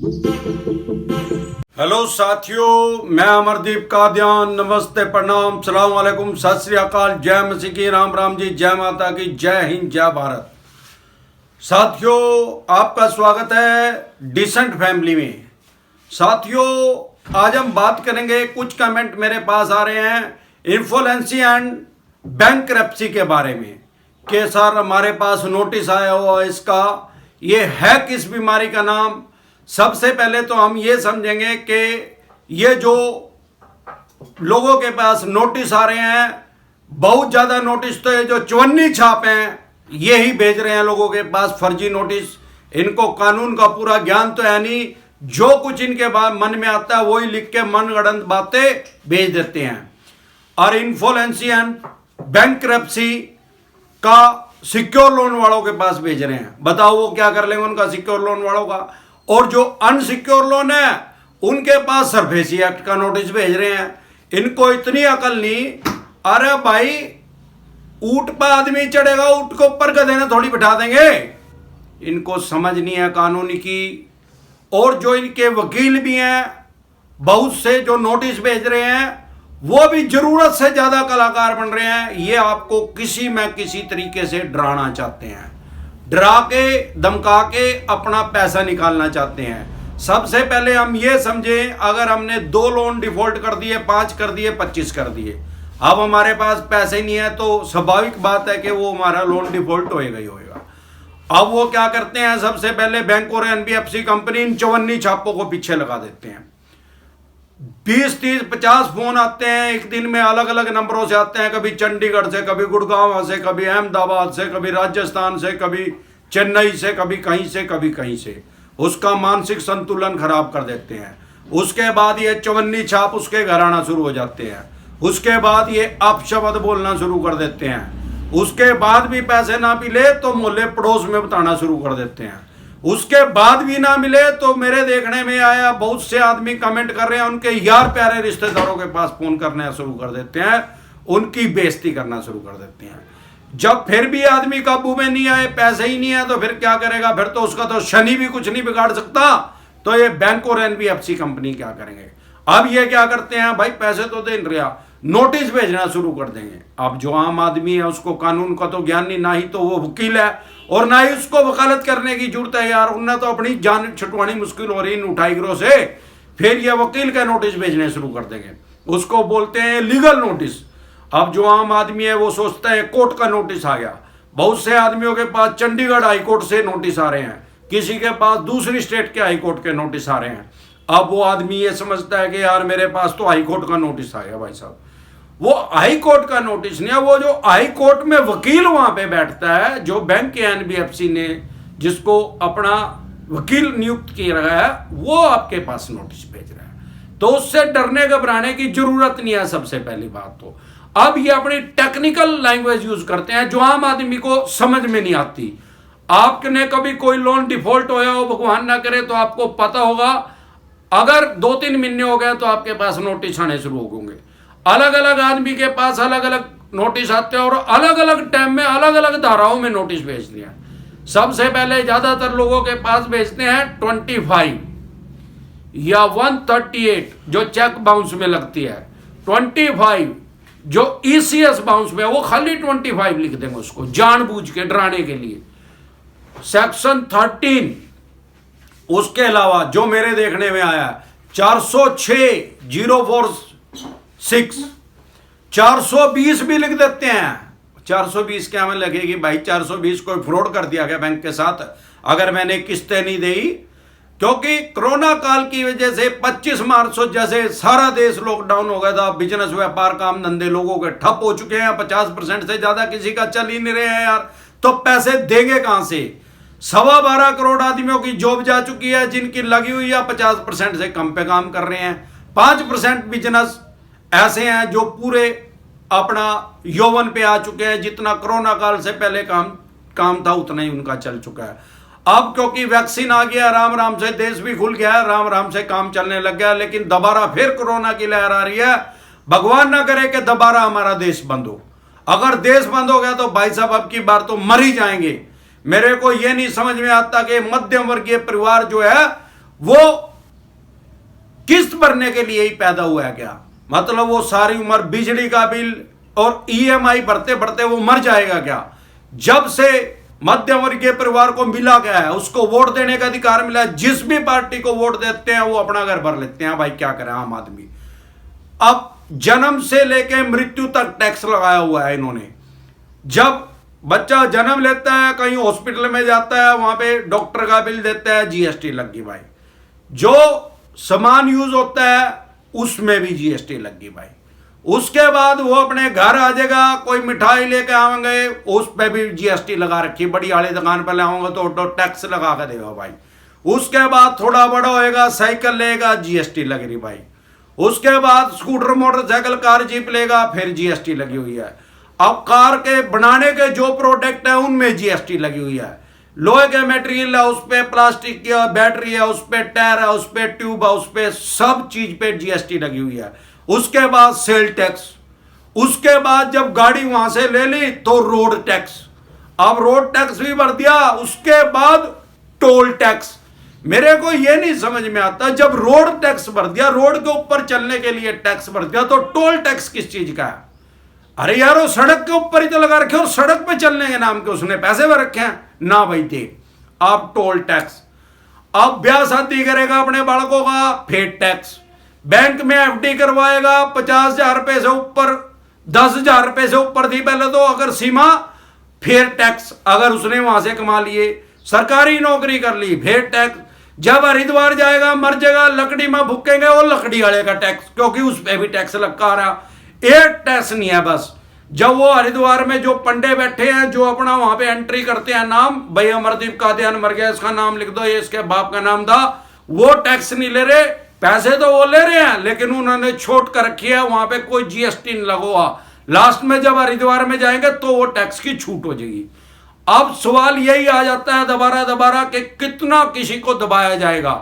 Hello साथियों, मैं अमरदीप कादियान। नमस्ते, प्रणाम, सलाम वालेकुम, सत श्री अकाल, जय मसीह की, राम राम जी, जय माता की, जय हिंद, जय भारत। साथियों, आपका स्वागत है डिसेंट फैमिली में। साथियों, आज हम बात करेंगे, कुछ कमेंट मेरे पास आ रहे हैं इन्फ्लुएंसी एंड बैंकरप्सी के बारे में कि सर हमारे पास नोटिस आया हुआ इसका, ये है किस बीमारी का नाम। सबसे पहले तो हम ये समझेंगे कि ये जो लोगों के पास नोटिस आ रहे हैं, बहुत ज़्यादा नोटिस तो ये जो चवन्नी छाप हैं ये ही भेज रहे हैं लोगों के पास, फर्जी नोटिस। इनको कानून का पूरा ज्ञान तो है नहीं, जो कुछ इनके बाद मन में आता है वही लिख के मनगढ़ंत बातें भेज देते हैं। और इन्फ्लुएंसी एंड बैंकरप्सी का सिक्योर लोन वालों के पास भेज रहे हैं। बताओ वो क्या कर लेंगे उनका सिक्योर लोन वालों का। और जो अनसिक्योर लोन है उनके पास सरफेसी एक्ट का नोटिस भेज रहे हैं। इनको इतनी अकल नहीं, अरे भाई ऊंट पर आदमी चढ़ेगा, ऊंट को ऊपर गधे ने थोड़ी बिठा देंगे। इनको समझ नहीं है कानून की। और जो इनके वकील भी हैं, बहुत से जो नोटिस भेज रहे हैं वो भी जरूरत से ज्यादा कलाकार बन रहे हैं। ये आपको किसी न किसी तरीके से डराना चाहते हैं, डरा के धमका के अपना पैसा निकालना चाहते हैं। सबसे पहले हम ये समझें, अगर हमने 2 लोन डिफॉल्ट कर दिए, 5 कर दिए, 25 कर दिए, अब हमारे पास पैसे नहीं है, तो स्वाभाविक बात है कि वो हमारा लोन डिफॉल्ट होएगा ही होएगा। अब वो क्या करते हैं, सबसे पहले बैंक और एनबीएफसी कंपनी इन चवन्नी छापों को पीछे लगा देते हैं। 20, 30, 50 फोन आते हैं एक दिन में, अलग अलग नंबरों से आते हैं। कभी चंडीगढ़ से, कभी गुड़गांव से, कभी अहमदाबाद से, कभी राजस्थान से, कभी चेन्नई से, कभी कहीं से, कभी कहीं से। उसका मानसिक संतुलन खराब कर देते हैं। उसके बाद ये चवन्नी छाप उसके घर आना शुरू हो जाते हैं। उसके बाद ये अपशब्द बोलना शुरू कर देते हैं। उसके बाद भी पैसे ना मिले तो मोहल्ले पड़ोस में बताना शुरू कर देते हैं। उसके बाद भी ना मिले तो मेरे देखने में आया, बहुत से आदमी कमेंट कर रहे हैं, उनके यार प्यारे रिश्तेदारों के पास फोन करना शुरू कर देते हैं, उनकी बेइज्जती करना शुरू कर देते हैं। जब फिर भी आदमी काबू में नहीं आए, पैसे ही नहीं है, तो फिर क्या करेगा? फिर तो उसका तो शनि भी कुछ नहीं बिगाड़ सकता। तो ये बैंक और एनबीएफसी कंपनी क्या करेंगे? अब ये क्या करते हैं, भाई पैसे तो दे रहा, नोटिस भेजना शुरू कर देंगे। अब जो आम आदमी है उसको कानून का तो ज्ञान नहीं, ना ही तो वो वकील है और ना ही उसको वकालत करने की जरूरत है। यार उन्हें तो अपनी जान छुटवानी मुश्किल हो रही उठाई गिरोह से, फिर ये वकील का नोटिस भेजने शुरू कर देंगे। उसको बोलते हैं लीगल नोटिस। अब जो आम आदमी है वो सोचता है कोर्ट का नोटिस आ गया। बहुत से आदमियों के पास चंडीगढ़ हाईकोर्ट से नोटिस आ रहे हैं, किसी के पास दूसरी स्टेट के हाईकोर्ट के नोटिस आ रहे हैं। अब वो आदमी ये समझता है कि यार मेरे पास तो हाईकोर्ट का नोटिस आ गया। भाई साहब, वो हाई कोर्ट का नोटिस नहीं है, वो जो हाई कोर्ट में वकील वहां पे बैठता है, जो बैंक के एनबीएफसी ने जिसको अपना वकील नियुक्त किया है, वो आपके पास नोटिस भेज रहा है। तो उससे डरने घबराने की जरूरत नहीं है। सबसे पहली बात तो अब ये अपनी टेक्निकल लैंग्वेज यूज करते हैं जो आम आदमी को समझ में नहीं आती। आपने कभी कोई लोन डिफॉल्ट होया हो, भगवान ना करे, तो आपको पता होगा, अगर 2-3 महीने हो गए तो आपके पास नोटिस आने शुरू हो गए। अलग अलग आदमी के पास अलग अलग नोटिस आते हैं और अलग अलग टाइम में अलग अलग धाराओं में नोटिस भेजते हैं। सबसे पहले ज्यादातर लोगों के पास भेजते हैं 25 या 138 जो चेक बाउंस में लगती है, 25 जो ईसीएस बाउंस में, वो खाली 25 लिख देंगे उसको जानबूझ के डराने के लिए। सेक्शन 13, उसके अलावा जो मेरे देखने में आया 406/046 420 भी लिख देते हैं। 420 क्या में लगेगी भाई? 420 कोई फ्रॉड कर दिया गया बैंक के साथ अगर मैंने किस्तें नहीं दी? क्योंकि कोरोना काल की वजह से 25 मार्च से जैसे सारा देश लॉकडाउन हो गया था, बिजनेस व्यापार काम धंधे लोगों के ठप हो चुके हैं। 50% से ज्यादा किसी का चल ही नहीं रहे हैं यार, तो पैसे देंगे कहां से? 12.25 करोड़ आदमियों की जॉब जा चुकी है, जिनकी लगी हुई है 50% से कम पे काम कर रहे हैं। 5% बिजनेस ऐसे हैं जो पूरे अपना यौवन पे आ चुके हैं, जितना कोरोना काल से पहले काम था उतना ही उनका चल चुका है। अब क्योंकि वैक्सीन आ गया, राम राम से देश भी खुल गया है, राम राम से काम चलने लग गया, लेकिन दोबारा फिर कोरोना की लहर आ रही है। भगवान ना करे कि दोबारा हमारा देश बंद हो। अगर देश बंद हो गया तो भाई साहब अब की बार तो मर ही जाएंगे। मेरे को यह नहीं समझ में आता कि मध्यम वर्गीय परिवार जो है वो किस्त भरने के लिए ही पैदा हुआ है क्या? मतलब वो सारी उम्र बिजली का बिल और ईएमआई भरते भरते वो मर जाएगा क्या? जब से मध्यम वर्गीय परिवार को मिला गया है, उसको वोट देने का अधिकार मिला है, जिस भी पार्टी को वोट देते हैं वो अपना घर भर लेते हैं। भाई क्या करें आम आदमी। अब जन्म से लेके मृत्यु तक टैक्स लगाया हुआ है इन्होंने। जब बच्चा जन्म लेता है, कहीं हॉस्पिटल में जाता है, वहां पे डॉक्टर का बिल देता है, जीएसटी लग गई भाई। जो सामान यूज होता है उसमें भी जीएसटी लग गई भाई। उसके बाद वो अपने घर आ जाएगा, कोई मिठाई लेके आएंगे, उस पर भी जीएसटी लगा रखी। बड़ी वाली दुकान पर ले आऊंगा तो टैक्स लगा के देगा भाई। उसके बाद थोड़ा बड़ा होएगा, साइकिल लेगा, जीएसटी लग रही भाई। उसके बाद स्कूटर, मोटरसाइकिल, कार, जीप लेगा, फिर जीएसटी लगी हुई है। अब कार के बनाने के जो प्रोडक्ट है उनमें जीएसटी लगी हुई है। लोहे के मटेरियल है, उस पर प्लास्टिक की बैटरी है, उस पर टायर है, उस पर ट्यूब है, उस पर सब चीज पे जीएसटी लगी हुई है। उसके बाद सेल टैक्स, उसके बाद जब गाड़ी वहां से ले ली तो रोड टैक्स, अब रोड टैक्स भी भर दिया। उसके बाद टोल टैक्स। मेरे को यह नहीं समझ में आता, जब रोड टैक्स भर दिया, रोड के ऊपर चलने के लिए टैक्स भर दिया, तो टोल टैक्स किस चीज का है? अरे यार वो सड़क के ऊपर ही तो लगा रखे, और सड़क पे चलने के नाम के उसने पैसे भर रखे हैं ना भाई दे। अब टोल टैक्स। अब ब्याह शादी करेगा अपने बालकों का, फिर टैक्स। बैंक में एफडी करवाएगा, 50,000 रुपए से ऊपर, 10,000 रुपए से ऊपर थी पहले तो अगर सीमा, फिर टैक्स। अगर उसने वहां से कमा लिए, सरकारी नौकरी कर ली, फिर टैक्स। जब हरिद्वार जाएगा, मर जाएगा, लकड़ी में भुकेंगे, वो लकड़ी वाले का टैक्स, क्योंकि उस पर भी टैक्स लगा रहा। एक टैक्स नहीं है बस। जब वो हरिद्वार में जो पंडे बैठे हैं, जो अपना वहां पे एंट्री करते हैं नाम, भाई अमरदीप कादियान मर गया, इसका नाम लिख दो, ये इसके बाप का नाम था, वो टैक्स नहीं ले रहे। पैसे तो वो ले रहे हैं, लेकिन उन्होंने छोट कर रखी है, वहां पे कोई जीएसटी नहीं लगा। लास्ट में जब हरिद्वार में जाएंगे तो वो टैक्स की छूट हो जाएगी। अब सवाल यही आ जाता है दोबारा दोबारा कि कितना किसी को दबाया जाएगा।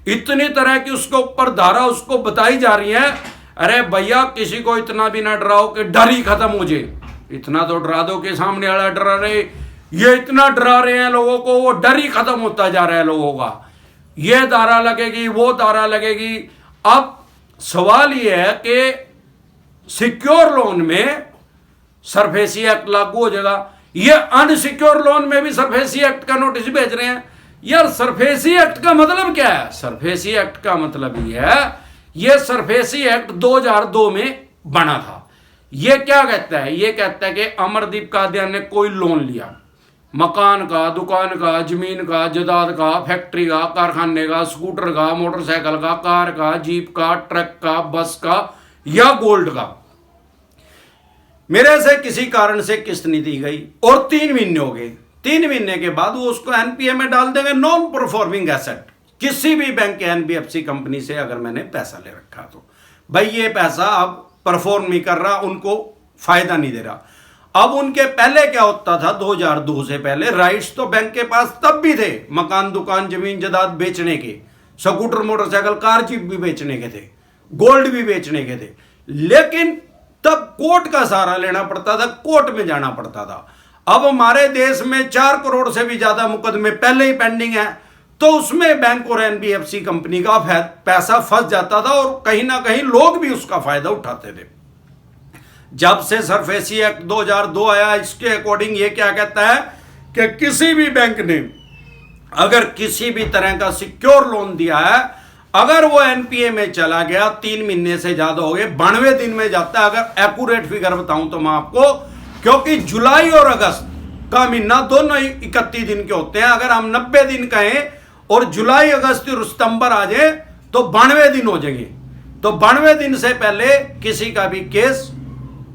इतनी तरह की उसके ऊपर धारा उसको बताई जा रही है। अरे भैया किसी को इतना भी ना डराओ कि डर ही खत्म हो जाए। इतना तो डरा दो कि सामने वाला डरा रहे। ये इतना डरा रहे हैं लोगों को, वो डर ही खत्म होता जा रहा है लोगों का। ये धारा लगेगी, वो धारा लगेगी। अब सवाल ये है कि सिक्योर लोन में सरफेसी एक्ट लागू हो जाएगा, ये अनसिक्योर लोन में भी सरफेसी एक्ट का नोटिस भेज रहे हैं। यार सरफेसी एक्ट का मतलब क्या है? सरफेसी एक्ट का मतलब ये है, ये सरफेसी एक्ट 2002 में बना था। ये क्या कहता है? ये कहता है कि अमरदीप कादियान ने कोई लोन लिया, मकान का, दुकान का, जमीन का, जायदाद का, फैक्ट्री का, कारखाने का, स्कूटर का, मोटरसाइकिल का, कार का, जीप का, ट्रक का, बस का या गोल्ड का, मेरे से किसी कारण से किस्त नहीं दी गई और 3 महीने हो गए। 3 महीने के बाद वो उसको एनपीए में डाल देंगे, नॉन परफॉर्मिंग एसेट। किसी भी बैंक के एनबीएफसी कंपनी से अगर मैंने पैसा ले रखा तो भाई ये पैसा अब परफॉर्म नहीं कर रहा, उनको फायदा नहीं दे रहा। अब उनके पहले क्या होता था, 2002 से पहले राइट्स तो बैंक के पास तब भी थे, मकान, दुकान, जमीन, जायदाद बेचने के, स्कूटर, मोटरसाइकिल, कार, जीप भी बेचने के थे, गोल्ड भी बेचने के थे। लेकिन तब कोर्ट का सहारा लेना पड़ता था, कोर्ट में जाना पड़ता था। अब हमारे देश में 4 करोड़ से भी ज्यादा मुकदमे पहले ही पेंडिंग है, तो उसमें बैंक और एनबीएफसी कंपनी का पैसा फंस जाता था और कहीं ना कहीं लोग भी उसका फायदा उठाते थे। जब से सरफेसी एक्ट 2002 आया, इसके अकॉर्डिंग ये क्या कहता है कि किसी भी बैंक ने अगर किसी भी तरह का सिक्योर लोन दिया है, अगर वो एनपीए में चला गया, 3 महीने से ज्यादा हो गए, 92 दिन में जाता है। अगर एक्यूरेट फिगर बताऊं तो मैं आपको, क्योंकि जुलाई और अगस्त का महीना दोनों 31 दिन के होते हैं, अगर हम 90 दिन कहें और जुलाई, अगस्त और सितंबर आ जाए तो 92 दिन हो जाएंगे। तो 92 दिन से पहले किसी का भी केस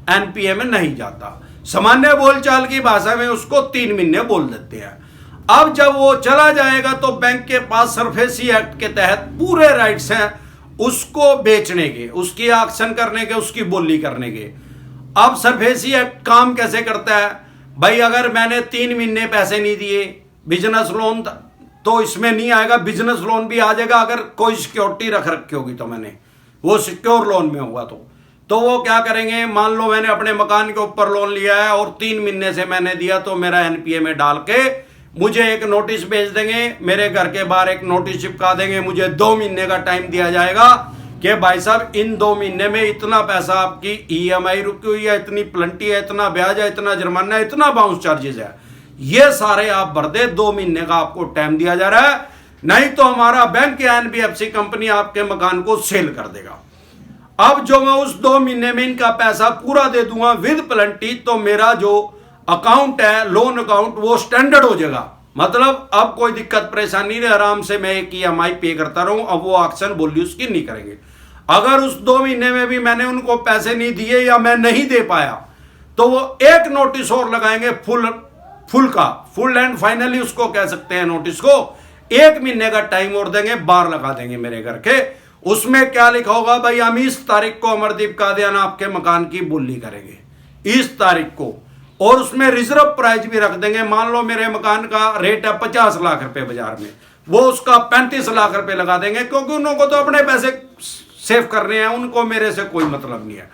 एनपीए में नहीं जाता। सामान्य बोलचाल की भाषा में उसको 3 महीने बोल देते हैं। अब जब वो चला जाएगा तो बैंक के पास सरफेसी एक्ट के तहत पूरे राइट्स हैं उसको बेचने के, उसकी ऑक्शन करने के, उसकी बोली करने के। अब सरफेसी एक्ट काम कैसे करता है भाई? अगर मैंने 3 महीने पैसे नहीं दिए, बिजनेस लोन तो इसमें नहीं आएगा, बिजनेस लोन भी आ जाएगा अगर कोई सिक्योरिटी रख रखी होगी तो मैंने, वो सिक्योर लोन में होगा तो वो क्या करेंगे, मान लो मैंने अपने मकान के ऊपर लोन लिया है और 3 महीने से मैंने दिया, तो मेरा एनपीए में डाल के मुझे एक नोटिस भेज देंगे, मेरे घर के बाहर एक नोटिस चिपका देंगे, मुझे 2 महीने का टाइम दिया जाएगा कि भाई साहब इन 2 महीने में इतना पैसा आपकी ईएमआई रुकी हुई है, इतनी प्लंटी है, इतना ब्याज है, इतना जुर्माना है, इतना बाउंस चार्जेस है, ये सारे आप भर दे। 2 महीने का आपको टाइम दिया जा रहा है, नहीं तो हमारा बैंक या एनबीएफसी कंपनी आपके मकान को सेल कर देगा। अब जो मैं उस 2 महीने में इनका पैसा पूरा दे दूंगा विद प्लंटी, तो मेरा जो अकाउंट है, लोन अकाउंट, वो स्टैंडर्ड हो जाएगा। मतलब अब कोई दिक्कत परेशानी नहीं, आराम से मैं एक ईएमआई पे करता रहूं। अब वो ऑक्शन बोली उसकी नहीं करेंगे। अगर उस 2 महीने में भी मैंने उनको पैसे नहीं दिए या मैं नहीं दे पाया, तो वो एक नोटिस और लगाएंगे, फुल एंड फाइनली उसको कह सकते हैं नोटिस को। 1 महीने का टाइम और देंगे, बार लगा देंगे मेरे घर के। उसमें क्या लिखा होगा, भाई हम इस तारीख को अमरदीप कादियान आपके मकान की बोली करेंगे, इस तारीख को। और उसमें रिजर्व प्राइस भी रख देंगे। मान लो मेरे मकान का रेट है 50 लाख रुपए बाजार में, वो उसका 35 लाख रुपए लगा देंगे, क्योंकि उनको तो अपने पैसे सेव करने हैं, उनको मेरे से कोई मतलब नहीं है।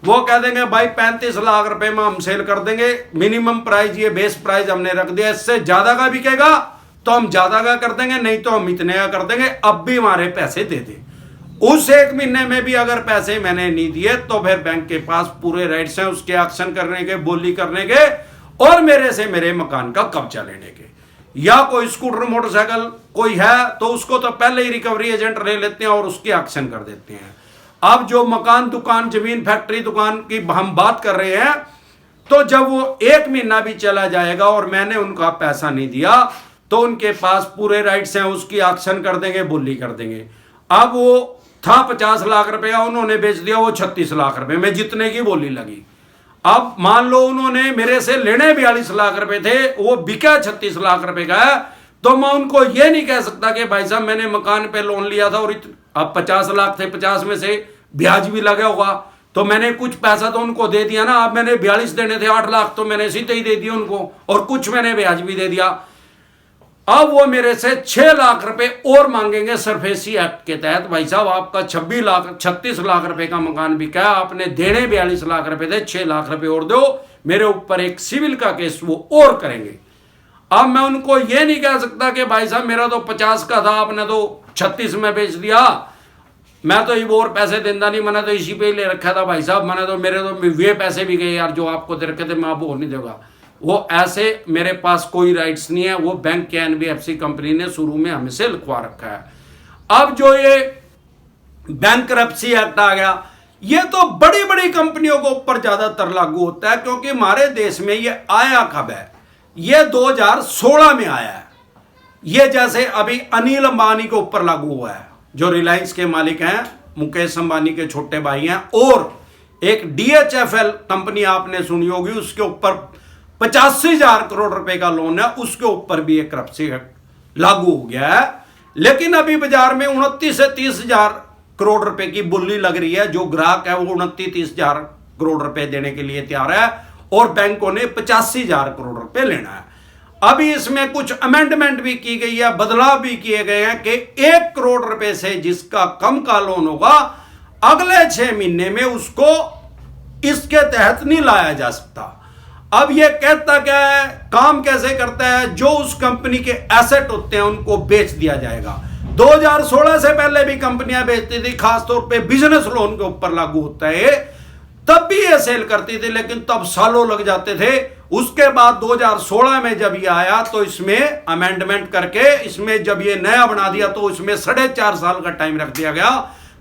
वो कह देंगे भाई 35 लाख रुपए में हम सेल कर देंगे, मिनिमम प्राइस ये बेस प्राइस हमने रख दिया, इससे ज्यादा का बिकेगा तो हम ज्यादा का कर देंगे, नहीं तो हम इतने का कर देंगे, अब भी हमारे पैसे दे दे। उस 1 महीने में भी अगर पैसे मैंने नहीं दिए तो फिर बैंक के पास पूरे राइट्स हैं उसके एक्शन करने के, बोली करने के, और मेरे से मेरे मकान का कब्जा लेने के। या कोई स्कूटर मोटरसाइकिल कोई है तो उसको तो पहले ही रिकवरी एजेंट ले लेते हैं और उसकी एक्शन कर देते हैं। अब जो मकान, दुकान, जमीन, फैक्ट्री, दुकान की हम बात कर रहे हैं, तो जब वो 1 महीना भी चला जाएगा और मैंने उनका पैसा नहीं दिया, तो उनके पास पूरे राइट्स हैं, उसकी एक्शन कर देंगे, बोली कर देंगे। अब वो था 50 लाख रुपया, उन्होंने बेच दिया वो 36 लाख रुपए में, जितने की बोली लगी। अब मान लो उन्होंने मेरे से लेने 42 लाख रुपए थे, वो बिका 36 लाख रुपए का है, तो मैं उनको ये नहीं कह सकता कि भाई साहब मैंने मकान पे लोन लिया था और अब 50 लाख थे, 50 में से ब्याज भी लगा होगा, तो मैंने कुछ पैसा तो उनको दे दिया ना। अब मैंने 42 देने थे, 8 लाख तो मैंने सीधे ही दे दिए उनको, और कुछ मैंने ब्याज भी दे दिया। अब वो मेरे से 6 लाख रुपए और मांगेंगे सरफेसी एक्ट के तहत। भाई साहब आपका 36 लाख रुपए का मकान बिका, आपने देने 42 लाख रुपए थे, 6 लाख रुपए और दो, मेरे ऊपर एक सिविल का केस वो और करेंगे। अब मैं उनको ये नहीं कह सकता कि भाई साहब मेरा तो 50 का था, आपने तो 36 में बेच दिया, मैं तो ये और पैसे देता नहीं, मैंने तो इसी पे ही ले रखा था भाई साहब, मैंने तो मेरे तो वे पैसे भी गए यार जो आपको दे रखे थे, मैं अब और नहीं दूंगा। वो ऐसे मेरे पास कोई राइट्स नहीं है, वो बैंक के एनबीएफसी कंपनी ने शुरू में हमसे लिखवा रखा है। अब जो ये बैंकरप्सी एक्ट आ गया, ये तो बड़ी बड़ी कंपनियों के ऊपर ज्यादातर लागू होता है, क्योंकि हमारे देश में ये आया कब है, ये 2016 में आया है। ये जैसे अभी अनिल अंबानी के ऊपर लागू हुआ है, जो रिलायंस के मालिक हैं, मुकेश अंबानी के छोटे भाई हैं, और एक डीएचएफएल कंपनी आपने सुनी होगी, उसके ऊपर 85,000 करोड़ रुपए का लोन है, उसके ऊपर भी एक करप्सी लागू हो गया है। लेकिन अभी बाजार में 29 से 30,000 करोड़ रुपए की बोली लग रही है। जो ग्राहक है वो 29-30,000 करोड़ रुपए देने के लिए तैयार है, और बैंकों ने 85,000 करोड़ रुपए लेना है। अभी इसमें कुछ अमेंडमेंट भी की गई है, बदलाव भी किए गए हैं कि 1 करोड़ रुपए से जिसका कम का लोन होगा, अगले 6 महीने में उसको इसके तहत नहीं लाया जा सकता। अब ये कहता क्या है, काम कैसे करता है, जो उस कंपनी के एसेट होते हैं उनको बेच दिया जाएगा। 2016 से पहले भी कंपनियां बेचती थी, खासतौर पे बिजनेस लोन के ऊपर लागू होता है, तब भी ये सेल करती थी, लेकिन तब सालों लग जाते थे। उसके बाद 2016 में जब ये आया तो इसमें अमेंडमेंट करके इसमें जब ये नया बना दिया तो इसमें 4.5 साल का टाइम रख दिया गया।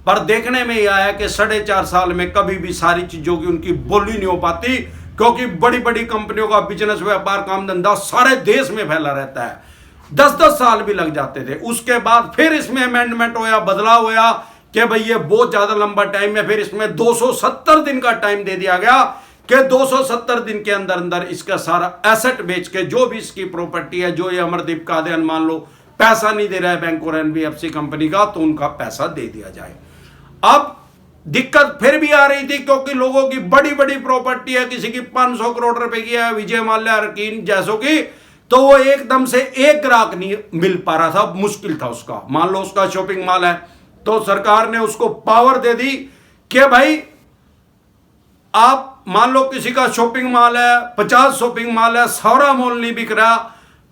पर देखने में ये आया कि 4.5 साल में कभी भी सारी चीजों की उनकी बोली नहीं हो पाती, क्योंकि बड़ी बड़ी कंपनियों का बिजनेस, व्यापार, काम धंधा सारे देश में फैला रहता है। 10-10 साल भी लग जाते थे। उसके बाद फिर इसमें अमेंडमेंट होया, बदलाव होया कि भाई ये बहुत ज्यादा लंबा टाइम है। फिर इसमें 270 दिन का टाइम दे दिया गया कि 270 दिन के अंदर अंदर इसका सारा एसेट बेच के, जो भी इसकी प्रॉपर्टी है, जो ये अमरदीप कादियान मान लो पैसा नहीं दे रहा है बैंक और एनबीएफसी कंपनी का, तो उनका पैसा दे दिया जाए। अब दिक्कत फिर भी आ रही थी, क्योंकि लोगों की बड़ी बड़ी प्रॉपर्टी है, किसी की 500 करोड़ रुपए की है, विजय माल्या, रकीन जैसों की, तो वो एकदम से एक ग्राहक नहीं मिल पा रहा था, मुश्किल था उसका। मान लो उसका शॉपिंग मॉल है, तो सरकार ने उसको पावर दे दी कि भाई आप मान लो किसी का शॉपिंग मॉल है, 50 शॉपिंग मॉल है, सारा मॉल नहीं बिक रहा,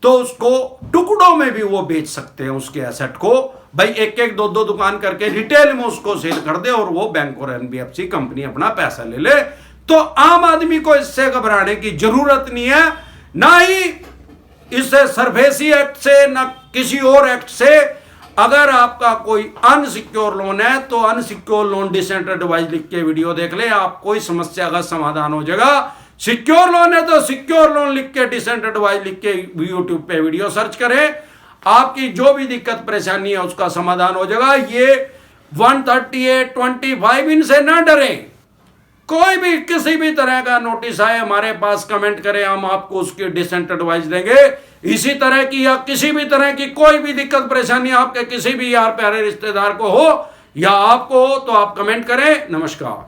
तो उसको टुकड़ों में भी वो बेच सकते हैं उसके एसेट को। भाई एक एक दो दो दुकान करके रिटेल में उसको सेल कर दे और वो बैंक और एनबीएफसी कंपनी अपना पैसा ले ले। तो आम आदमी को इससे घबराने की जरूरत नहीं है, ना ही इससे सरफेसी एक्ट से ना किसी और एक्ट से। अगर आपका कोई अनसिक्योर लोन है तो अनसिक्योर लोन डिसेंट एडवाइस लिख के वीडियो देख ले, आपको इस समस्या का समाधान हो जाएगा। सिक्योर लोन है तो सिक्योर लोन लिख के डिसेंट एडवाइस लिख के यूट्यूब पे वीडियो सर्च करें, आपकी जो भी दिक्कत परेशानी है उसका समाधान हो जाएगा। ये 13825 इनसे ना डरे। कोई भी किसी भी तरह का नोटिस आए हमारे पास कमेंट करें, हम आपको उसकी डिसेंट एडवाइस देंगे। इसी तरह की या किसी भी तरह की कोई भी दिक्कत परेशानी आपके किसी भी यार प्यारे रिश्तेदार को हो या आपको हो तो आप कमेंट करें। नमस्कार।